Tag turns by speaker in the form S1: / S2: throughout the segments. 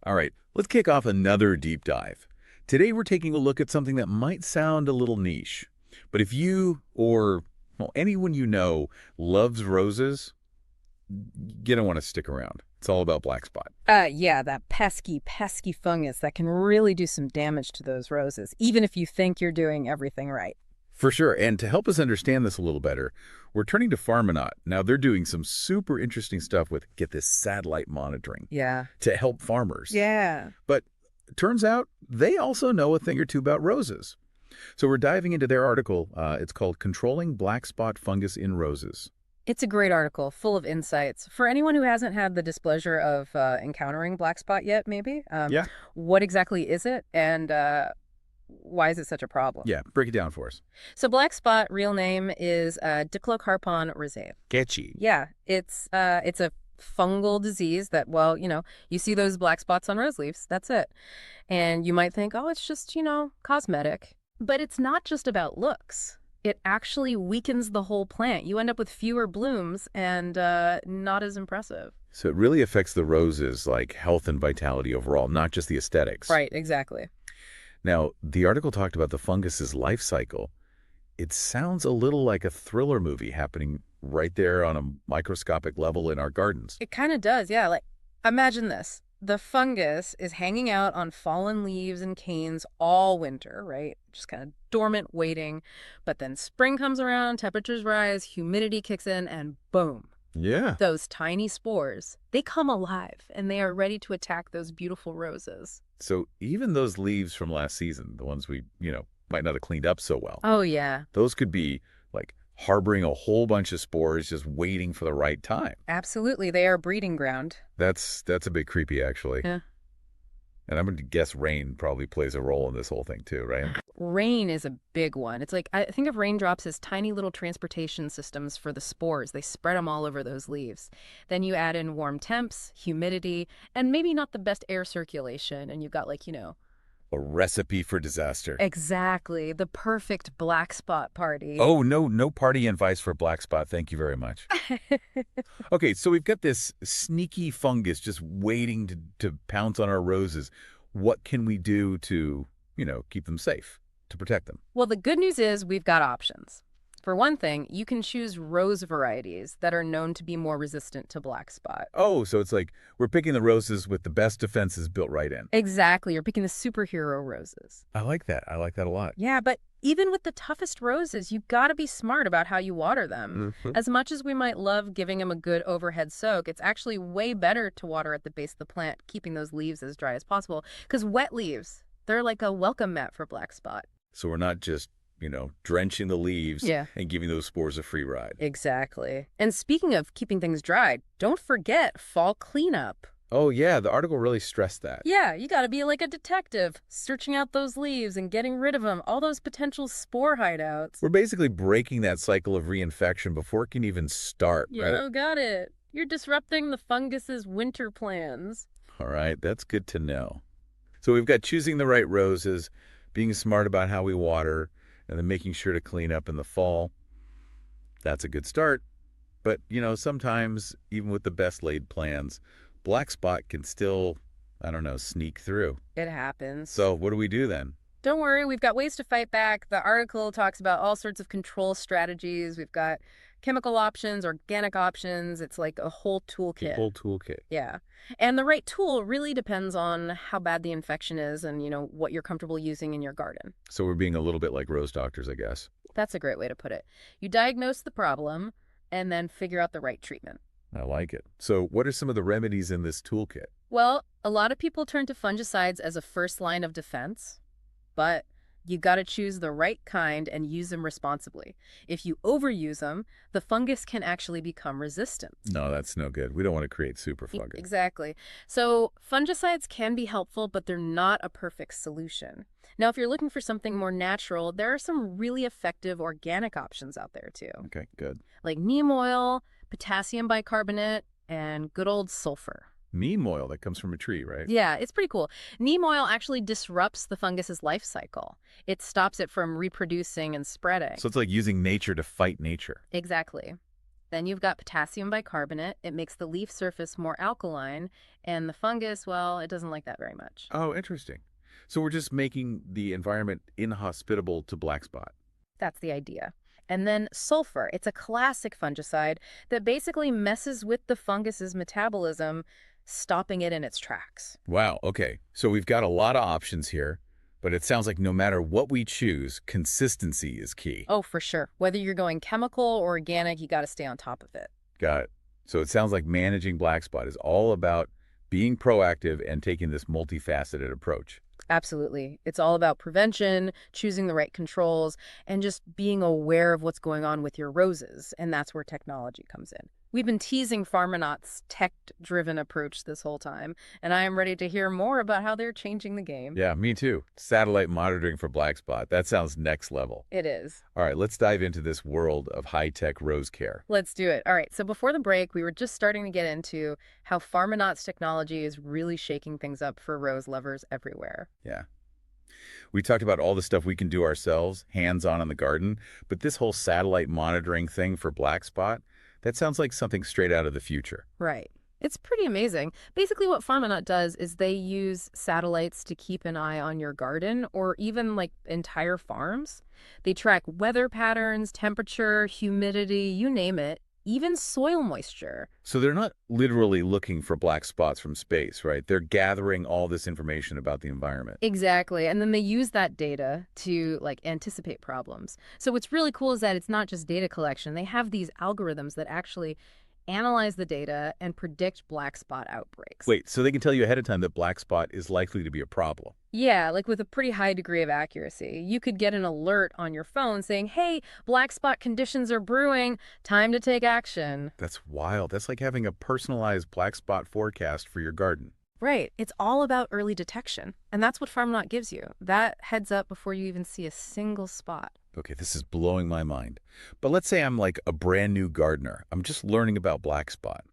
S1: All right, let's kick off another deep dive. Today we're taking a look at something that might sound a little niche, but if you or well, anyone you know loves roses, you're gonna want to stick around. It's all about black spot.
S2: Yeah, that pesky, pesky fungus that can really do some damage to those roses, even if you think you're doing everything right.
S1: For sure, and to help us understand this a little better, we're turning to Pharmanaut. Now they're doing some super interesting stuff with, get this, satellite monitoring
S2: Yeah.
S1: to help farmers.
S2: Yeah.
S1: But turns out they also know a thing or two about roses. So we're diving into their article. It's called Controlling Black Spot Fungus in Roses.
S2: It's a great article, full of insights. For anyone who hasn't had the displeasure of encountering black spot yet, maybe,
S1: Yeah?
S2: what exactly is it, and why is it such a problem?
S1: Yeah, break it down for us.
S2: So black spot, real name is Diplocarpon rosae.
S1: Catchy.
S2: Yeah, it's a fungal disease that, well, you see those black spots on rose leaves. That's it. And you might think, oh, it's just, cosmetic. But it's not just about looks. It actually weakens the whole plant. You end up with fewer blooms and not as impressive.
S1: So it really affects the roses, like health and vitality overall, not just the aesthetics.
S2: Right, exactly.
S1: Now, the article talked about the fungus's life cycle. It sounds a little like a thriller movie happening right there on a microscopic level in our gardens.
S2: It kind of does, yeah. Like, imagine this. The fungus is hanging out on fallen leaves and canes all winter, right? Just kind of dormant, waiting. But then spring comes around, temperatures rise, humidity kicks in, and boom.
S1: Yeah.
S2: Those tiny spores, they come alive, and they are ready to attack those beautiful roses.
S1: So even those leaves from last season, the ones we, might not have cleaned up so well,
S2: Oh, yeah.
S1: those could be like harboring a whole bunch of spores just waiting for the right time.
S2: Absolutely. They are breeding ground.
S1: That's a bit creepy, actually.
S2: Yeah.
S1: And I'm going to guess rain probably plays a role in this whole thing too, right?
S2: Rain is a big one. It's like, I think of raindrops as tiny little transportation systems for the spores. They spread them all over those leaves. Then you add in warm temps, humidity, and maybe not the best air circulation. And you've got
S1: A recipe for disaster.
S2: exactly, the perfect black spot party.
S1: Oh, no party invites for black spot. Thank you very much. Okay, so we've got this sneaky fungus just waiting to pounce on our roses. What can we do to, keep them safe, to protect them?
S2: Well, the good news is we've got options. For one thing, you can choose rose varieties that are known to be more resistant to black spot.
S1: Oh, so it's like we're picking the roses with the best defenses built right in.
S2: Exactly. You're picking the superhero roses.
S1: I like that. I like that a lot.
S2: Yeah, but even with the toughest roses, you've got to be smart about how you water them. As much as we might love giving them a good overhead soak, it's actually way better to water at the base of the plant, keeping those leaves as dry as possible. Because wet leaves, they're like a welcome mat for black spot.
S1: So we're not just, drenching the leaves
S2: Yeah.
S1: and giving those spores a free ride.
S2: Exactly. And speaking of keeping things dried, don't forget fall cleanup.
S1: Oh, yeah, the article really stressed that.
S2: Yeah, you got to be like a detective, searching out those leaves and getting rid of them, all those potential spore hideouts.
S1: We're basically breaking that cycle of reinfection before it can even start, right?
S2: Got it. You're disrupting the fungus's winter plans.
S1: All right, that's good to know. So we've got choosing the right roses, being smart about how we water, and then making sure to clean up in the fall. That's a good start. But, sometimes, even with the best laid plans, black spot can still, sneak through.
S2: It happens.
S1: So what do we do then?
S2: Don't worry, we've got ways to fight back. The article talks about all sorts of control strategies. We've got chemical options, organic options. It's like a whole
S1: The
S2: toolkit.
S1: whole toolkit.
S2: Yeah. And the right tool really depends on how bad the infection is and, what you're comfortable using in your garden.
S1: So we're being a little bit like rose doctors, I guess.
S2: That's a great way to put it. You diagnose the problem and then figure out the right treatment.
S1: I like it. So what are some of the remedies in this toolkit?
S2: Well, a lot of people turn to fungicides as a first line of defense, but you got to choose the right kind and use them responsibly. If you overuse them, the fungus can actually become resistant.
S1: No, that's no good. We don't want to create super fungus.
S2: Exactly. So fungicides can be helpful, but they're not a perfect solution. Now, if you're looking for something more natural, there are some really effective organic options out there too,
S1: Okay, good.
S2: like neem oil, potassium bicarbonate, and good old sulfur.
S1: Neem oil that comes from a tree, right?
S2: Yeah, it's pretty cool. Neem oil actually disrupts the fungus's life cycle. It stops it from reproducing and spreading.
S1: So it's like using nature to fight nature.
S2: Exactly. Then you've got potassium bicarbonate. It makes the leaf surface more alkaline, and the fungus, well, it doesn't like that very much.
S1: Oh, interesting. So we're just making the environment inhospitable to black spot.
S2: That's the idea. And then sulfur. It's a classic fungicide that basically messes with the fungus's metabolism, stopping it in its tracks.
S1: Wow, okay. So we've got a lot of options here, but it sounds like no matter what we choose, consistency is key.
S2: Oh, for sure. Whether you're going chemical or organic, you got to stay on top of it.
S1: Got it. So it sounds like managing black spot is all about being proactive and taking this multifaceted approach.
S2: Absolutely. It's all about prevention, choosing the right controls, and just being aware of what's going on with your roses. And that's where technology comes in. We've been teasing Pharmanaut's tech-driven approach this whole time, and I am ready to hear more about how they're changing the game.
S1: Yeah, me too. Satellite monitoring for black spot. That sounds next level.
S2: It is.
S1: All right, let's dive into this world of high-tech rose care.
S2: Let's do it. All right, so before the break, we were just starting to get into how Pharmanaut's technology is really shaking things up for rose lovers everywhere.
S1: Yeah. We talked about all the stuff we can do ourselves, hands-on in the garden, but this whole satellite monitoring thing for black spot, that sounds like something straight out of the future.
S2: Right. It's pretty amazing. Basically, what Pharmanaut does is they use satellites to keep an eye on your garden or even like entire farms. They track weather patterns, temperature, humidity, you name it, even soil moisture.
S1: So they're not literally looking for black spots from space, right? They're gathering all this information about the environment.
S2: Exactly. And then they use that data to like anticipate problems. So what's really cool is that it's not just data collection. They have these algorithms that actually analyze the data and predict black spot outbreaks.
S1: Wait, so they can tell you ahead of time that black spot is likely to be a problem.
S2: Yeah, like with a pretty high degree of accuracy. You could get an alert on your phone saying, hey, black spot conditions are brewing, time to take action.
S1: That's wild. That's like having a personalized black spot forecast for your garden.
S2: Right. It's all about early detection. And that's what Pharmanaut gives you. That heads up before you even see a single spot.
S1: Okay, this is blowing my mind. But let's say I'm like a brand new gardener. I'm just learning about black spot.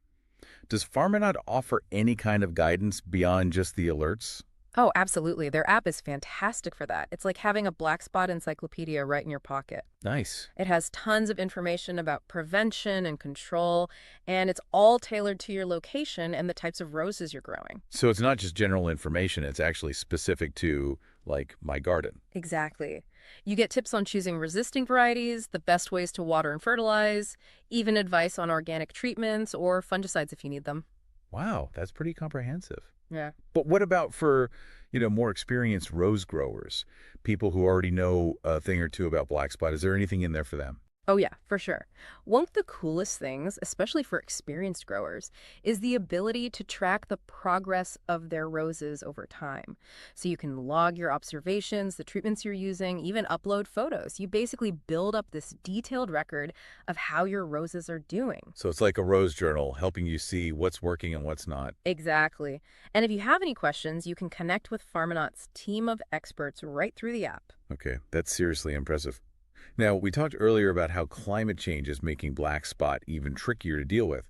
S1: Does Pharmanaut offer any kind of guidance beyond just the alerts?
S2: Oh, absolutely. Their app is fantastic for that. It's like having a black spot encyclopedia right in your pocket.
S1: Nice.
S2: It has tons of information about prevention and control, and it's all tailored to your location and the types of roses you're growing.
S1: So it's not just general information, it's actually specific to, like, my garden.
S2: Exactly. You get tips on choosing resisting varieties, the best ways to water and fertilize, even advice on organic treatments or fungicides if you need them.
S1: Wow, that's pretty comprehensive.
S2: Yeah.
S1: But what about for, more experienced rose growers, people who already know a thing or two about black spot? Is there anything in there for them?
S2: Oh, yeah, for sure. One of the coolest things, especially for experienced growers, is the ability to track the progress of their roses over time. So you can log your observations, the treatments you're using, even upload photos. You basically build up this detailed record of how your roses are doing.
S1: So it's like a rose journal helping you see what's working and what's not.
S2: Exactly. And if you have any questions, you can connect with Pharmanaut's team of experts right through the app.
S1: Okay, that's seriously impressive. Now, we talked earlier about how climate change is making black spot even trickier to deal with.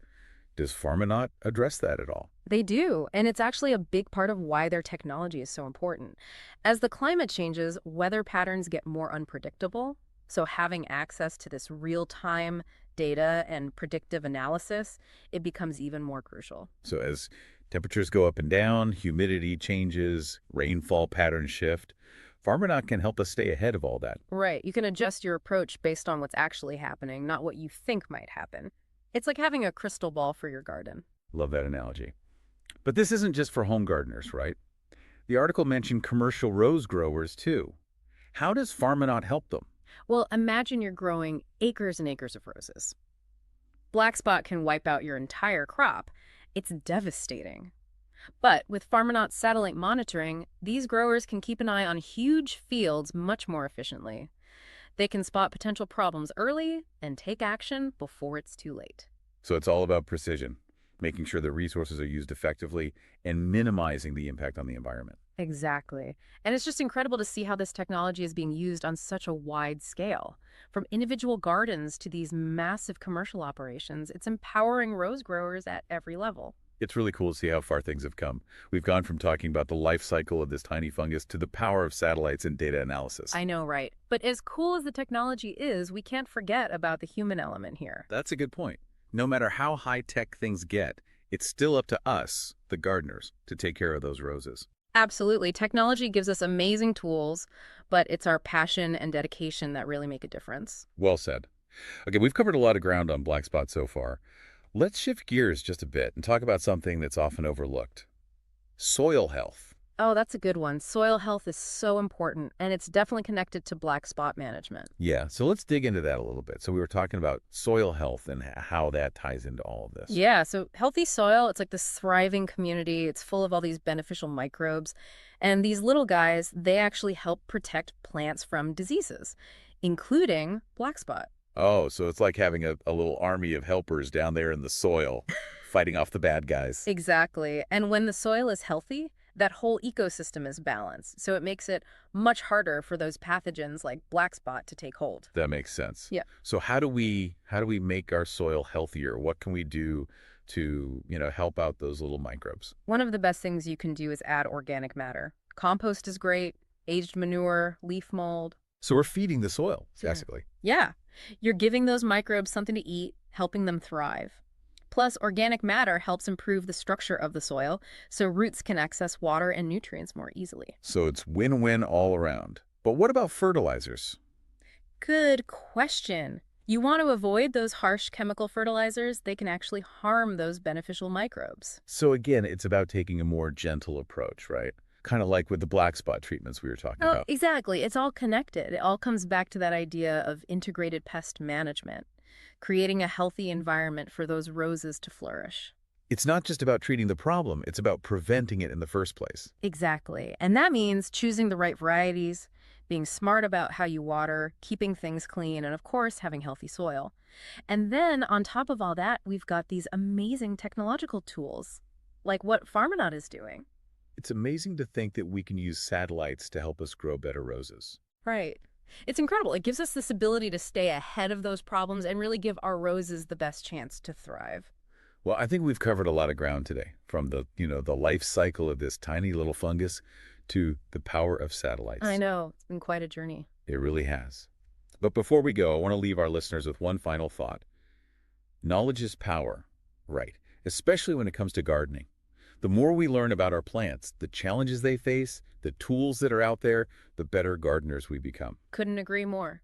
S1: Does Pharmanaut address that at all?
S2: They do, and it's actually a big part of why their technology is so important. As the climate changes, weather patterns get more unpredictable, so having access to this real-time data and predictive analysis, it becomes even more crucial.
S1: So as temperatures go up and down, humidity changes, rainfall patterns shift, Pharmanaut can help us stay ahead of all that.
S2: Right, you can adjust your approach based on what's actually happening, not what you think might happen. It's like having a crystal ball for your garden.
S1: Love that analogy. But this isn't just for home gardeners, right? The article mentioned commercial rose growers, too. How does Pharmanaut help them?
S2: Well, imagine you're growing acres and acres of roses. Black spot can wipe out your entire crop. It's devastating. But with Pharmanaut's satellite monitoring, these growers can keep an eye on huge fields much more efficiently. They can spot potential problems early and take action before it's too late.
S1: So it's all about precision, making sure the resources are used effectively and minimizing the impact on the environment.
S2: Exactly. And it's just incredible to see how this technology is being used on such a wide scale. From individual gardens to these massive commercial operations, it's empowering rose growers at every level.
S1: It's really cool to see how far things have come. We've gone from talking about the life cycle of this tiny fungus to the power of satellites and data analysis.
S2: I know, right? But as cool as the technology is, we can't forget about the human element here.
S1: That's a good point. No matter how high-tech things get, it's still up to us, the gardeners, to take care of those roses.
S2: Absolutely. Technology gives us amazing tools, but it's our passion and dedication that really make a difference.
S1: Well said. Okay, we've covered a lot of ground on black spot so far. Let's shift gears just a bit and talk about something that's often overlooked. Soil health.
S2: Oh, that's a good one. Soil health is so important, and it's definitely connected to black spot management.
S1: Yeah, so let's dig into that a little bit. So we were talking about soil health and how that ties into all of this.
S2: Yeah, so healthy soil, it's like this thriving community. It's full of all these beneficial microbes. And these little guys, they actually help protect plants from diseases, including black spot.
S1: Oh, so it's like having a little army of helpers down there in the soil fighting off the bad guys.
S2: Exactly. And when the soil is healthy, that whole ecosystem is balanced. So it makes it much harder for those pathogens like black spot to take hold.
S1: That makes sense.
S2: Yeah.
S1: So how do we make our soil healthier? What can we do to, help out those little microbes?
S2: One of the best things you can do is add organic matter. Compost is great, aged manure, leaf mold.
S1: So we're feeding the soil,
S2: Yeah.
S1: basically.
S2: Yeah. You're giving those microbes something to eat, helping them thrive. Plus, organic matter helps improve the structure of the soil so roots can access water and nutrients more easily.
S1: So it's win-win all around. But what about fertilizers?
S2: Good question. You want to avoid those harsh chemical fertilizers. They can actually harm those beneficial microbes.
S1: So again, it's about taking a more gentle approach, right? Kind of like with the black spot treatments we were talking
S2: Oh,
S1: about.
S2: exactly. It's all connected. It all comes back to that idea of integrated pest management, creating a healthy environment for those roses to flourish.
S1: It's not just about treating the problem, it's about preventing it in the first place.
S2: Exactly. And that means choosing the right varieties, being smart about how you water, keeping things clean, and of course, having healthy soil. And then on top of all that, we've got these amazing technological tools, like what Farminaut is doing.
S1: It's amazing to think that we can use satellites to help us grow better roses.
S2: Right. It's incredible. It gives us this ability to stay ahead of those problems and really give our roses the best chance to thrive.
S1: Well, I think we've covered a lot of ground today, from the life cycle of this tiny little fungus to the power of satellites.
S2: I know. It's been quite a journey.
S1: It really has. But before we go, I want to leave our listeners with one final thought. Knowledge is power, right? Especially when it comes to gardening. The more we learn about our plants, the challenges they face, the tools that are out there, the better gardeners we become.
S2: Couldn't agree more.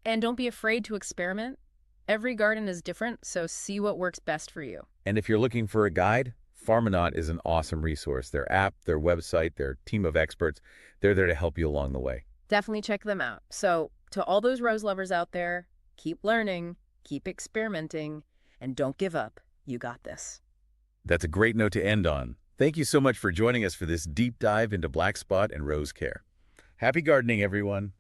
S2: And don't be afraid to experiment. Every garden is different, so see what works best for you.
S1: And if you're looking for a guide, Farminaut is an awesome resource. Their app, their website, their team of experts, they're there to help you along the way.
S2: Definitely check them out. So, to all those rose lovers out there, keep learning, keep experimenting, and don't give up. You got this.
S1: That's a great note to end on. Thank you so much for joining us for this deep dive into black spot and rose care. Happy gardening, everyone.